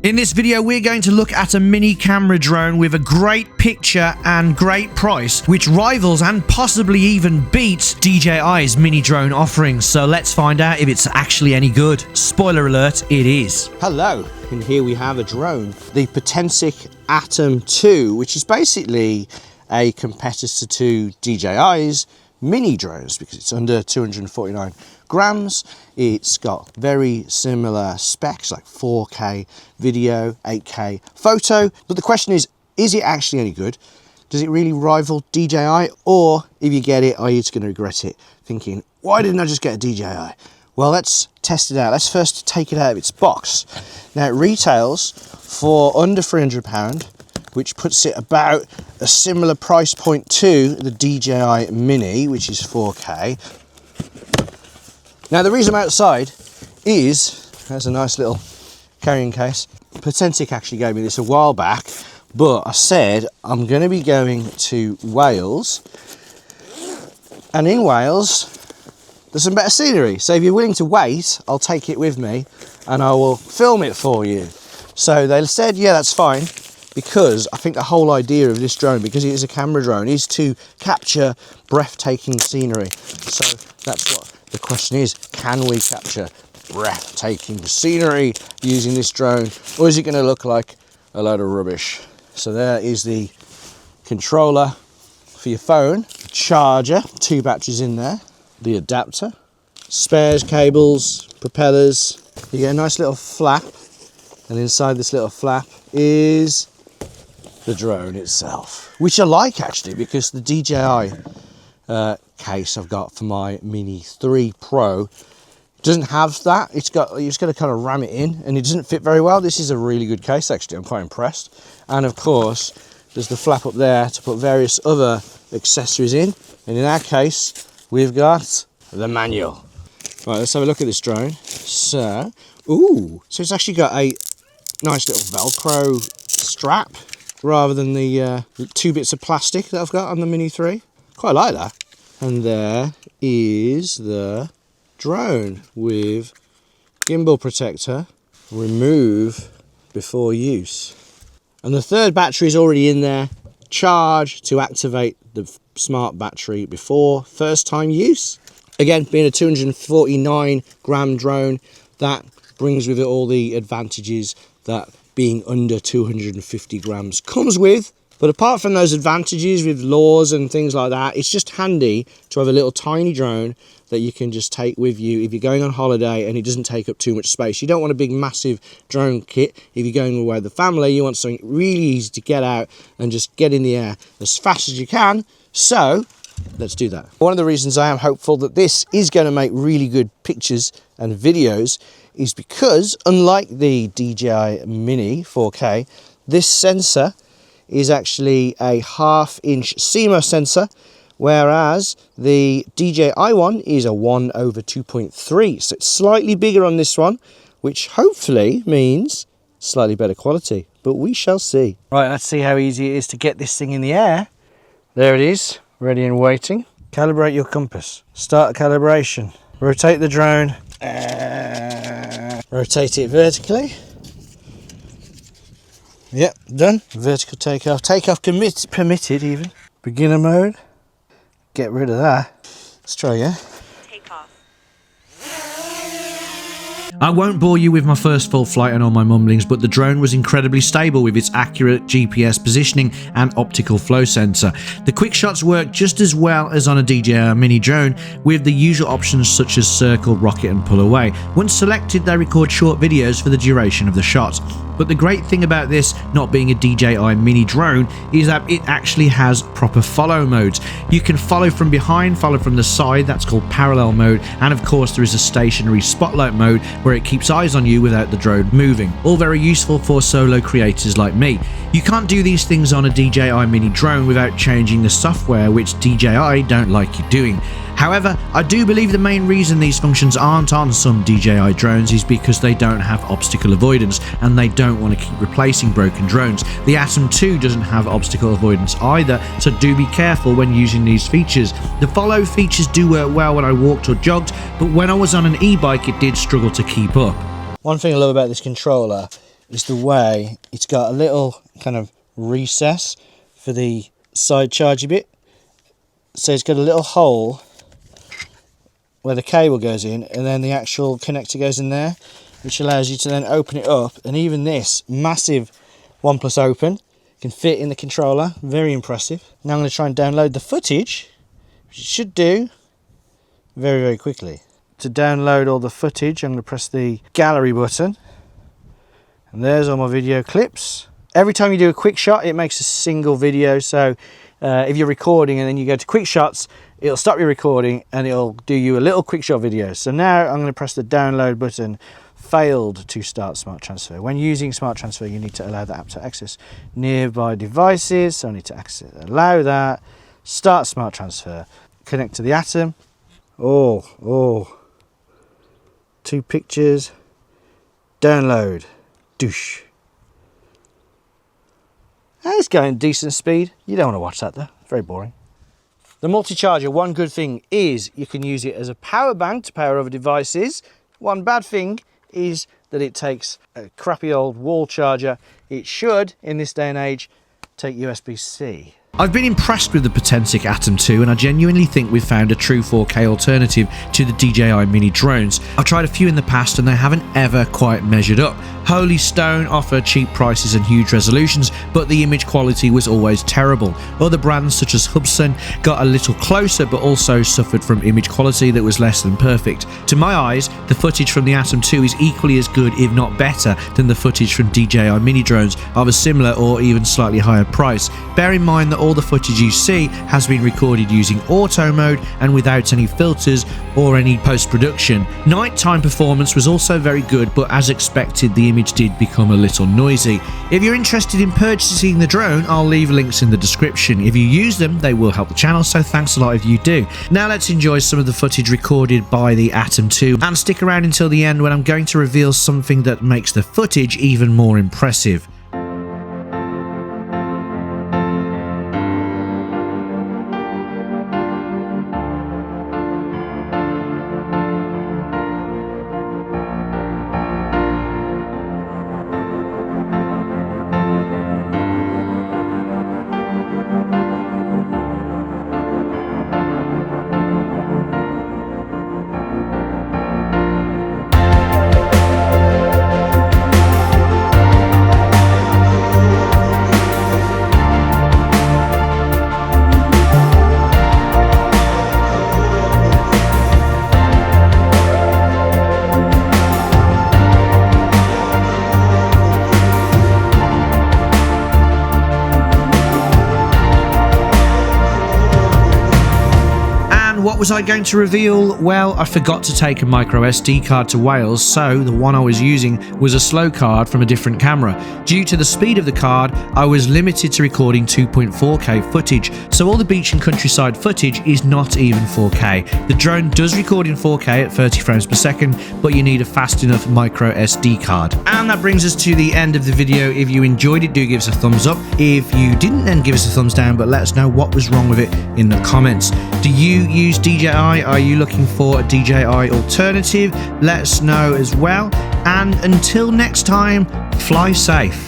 In this video, we're going to look at a mini camera drone with a great picture and great price, which rivals and possibly even beats DJI's mini drone offerings. So let's find out if it's actually any good. Spoiler alert, it is. Hello, and here we have a drone, the Potensic Atom 2, which is basically a competitor to DJI's mini drones because it's under 249 grams. It's got very similar specs like 4K video, 8K photo, but the question is it actually any good? Does it really rival DJI? Or if you get it, are you just going to regret it thinking, why didn't I just get a DJI? Well, let's test it out. Let's first take it out of its box. Now it retails for under £300, which puts it about a similar price point to the DJI Mini, which is 4K. Now the reason I'm outside is, there's a nice little carrying case. Potensic actually gave me this a while back, but I said I'm going to be going to Wales, and in Wales there's some better scenery. So if you're willing to wait, I'll take it with me and I will film it for you. So they said, yeah, that's fine, because I think the whole idea of this drone, because it is a camera drone, is to capture breathtaking scenery. So that's what the question is, can we capture breathtaking scenery using this drone, or is it going to look like a load of rubbish? So there is the controller for your phone, charger, 2 batteries in there, the adapter, spares, cables, propellers. You get a nice little flap, and inside this little flap is the drone itself, which I like actually, because the DJI case I've got for my Mini 3 Pro doesn't have that. It's got, you just got to kind of ram it in, and it doesn't fit very well. This is a really good case actually, I'm quite impressed. And of course there's the flap up there to put various other accessories in, and in our case we've got the manual. Right, let's have a look at this drone. So it's actually got a nice little Velcro strap rather than the 2 bits of plastic that I've got on the Mini 3. Quite like that. And there is the drone with gimbal protector, remove before use. And the 3rd battery is already in there, charge to activate the smart battery before first time use. Again, being a 249 gram drone, that brings with it all the advantages that being under 250 grams comes with. But apart from those advantages with laws and things like that, it's just handy to have a little tiny drone that you can just take with you if you're going on holiday and it doesn't take up too much space. You don't want a big massive drone kit. If you're going away with the family, you want something really easy to get out and just get in the air as fast as you can. So let's do that. One of the reasons I am hopeful that this is going to make really good pictures and videos is because, unlike the DJI Mini 4K, this sensor is actually a 1/2 inch CMOS sensor, whereas the DJI one is a 1/2.3. So it's slightly bigger on this one, which hopefully means slightly better quality, but we shall see. Right, let's see how easy it is to get this thing in the air. There it is, ready and waiting. Calibrate your compass. Start calibration. Rotate the drone. Rotate it vertically. Yep, done. Vertical takeoff. Takeoff permitted even. Beginner mode. Get rid of that. Let's try again. I won't bore you with my first full flight and all my mumblings, but the drone was incredibly stable with its accurate GPS positioning and optical flow sensor. The quick shots work just as well as on a DJI Mini drone, with the usual options such as circle, rocket and pull away. Once selected, they record short videos for the duration of the shot. But the great thing about this not being a DJI Mini drone is that it actually has proper follow modes. You can follow from behind, follow from the side, that's called parallel mode, and of course there is a stationary spotlight mode where it keeps eyes on you without the drone moving. All very useful for solo creators like me. You can't do these things on a DJI Mini drone without changing the software, which DJI don't like you doing. However, I do believe the main reason these functions aren't on some DJI drones is because they don't have obstacle avoidance and they don't want to keep replacing broken drones. The Atom 2 doesn't have obstacle avoidance either, so do be careful when using these features. The follow features do work well when I walked or jogged, but when I was on an e-bike it did struggle to keep up. One thing I love about this controller is the way it's got a little kind of recess for the side charger bit. So it's got a little hole where the cable goes in, and then the actual connector goes in there, which allows you to then open it up. And even this massive OnePlus Open can fit in the controller. Very impressive. Now I'm going to try and download the footage, which it should do very, very quickly. To download all the footage, I'm going to press the gallery button, and there's all my video clips. Every time you do a quick shot, it makes a single video. So if you're recording and then you go to quick shots, it'll stop your recording and it'll do you a little quick shot video. So now I'm going to press the download button. Failed to start Smart Transfer. When using Smart Transfer, you need to allow the app to access nearby devices. So I need to allow that. Start Smart Transfer. Connect to the Atom. Oh. 2 pictures. Download. Douche. It's going decent speed. You don't want to watch that though. Very boring. The multi-charger, one good thing is you can use it as a power bank to power other devices. One bad thing is that it takes a crappy old wall charger. It should, in this day and age, take USB-C. I've been impressed with the Potensic Atom 2, and I genuinely think we've found a true 4K alternative to the DJI Mini drones. I've tried a few in the past and they haven't ever quite measured up. Holy Stone offer cheap prices and huge resolutions, but the image quality was always terrible. Other brands such as Hubsan got a little closer but also suffered from image quality that was less than perfect. To my eyes, the footage from the Atom 2 is equally as good, if not better, than the footage from DJI Mini drones of a similar or even slightly higher price. Bear in mind that all the footage you see has been recorded using auto mode and without any filters or any post-production. Nighttime performance was also very good, but as expected, the image did become a little noisy. If you're interested in purchasing the drone, I'll leave links in the description. If you use them, they will help the channel, so thanks a lot if you do. Now let's enjoy some of the footage recorded by the Atom 2, and stick around until the end when I'm going to reveal something that makes the footage even more impressive. What was I going to reveal? Well, I forgot to take a micro SD card to Wales, so the one I was using was a slow card from a different camera. Due to the speed of the card, I was limited to recording 2.4K footage, so all the beach and countryside footage is not even 4K. The drone does record in 4K at 30 frames per second, but you need a fast enough micro SD card. And that brings us to the end of the video. If you enjoyed it, do give us a thumbs up. If you didn't, then give us a thumbs down, but let us know what was wrong with it in the comments. Do you use DJI? Are you looking for a DJI alternative? Let us know as well. And until next time, fly safe.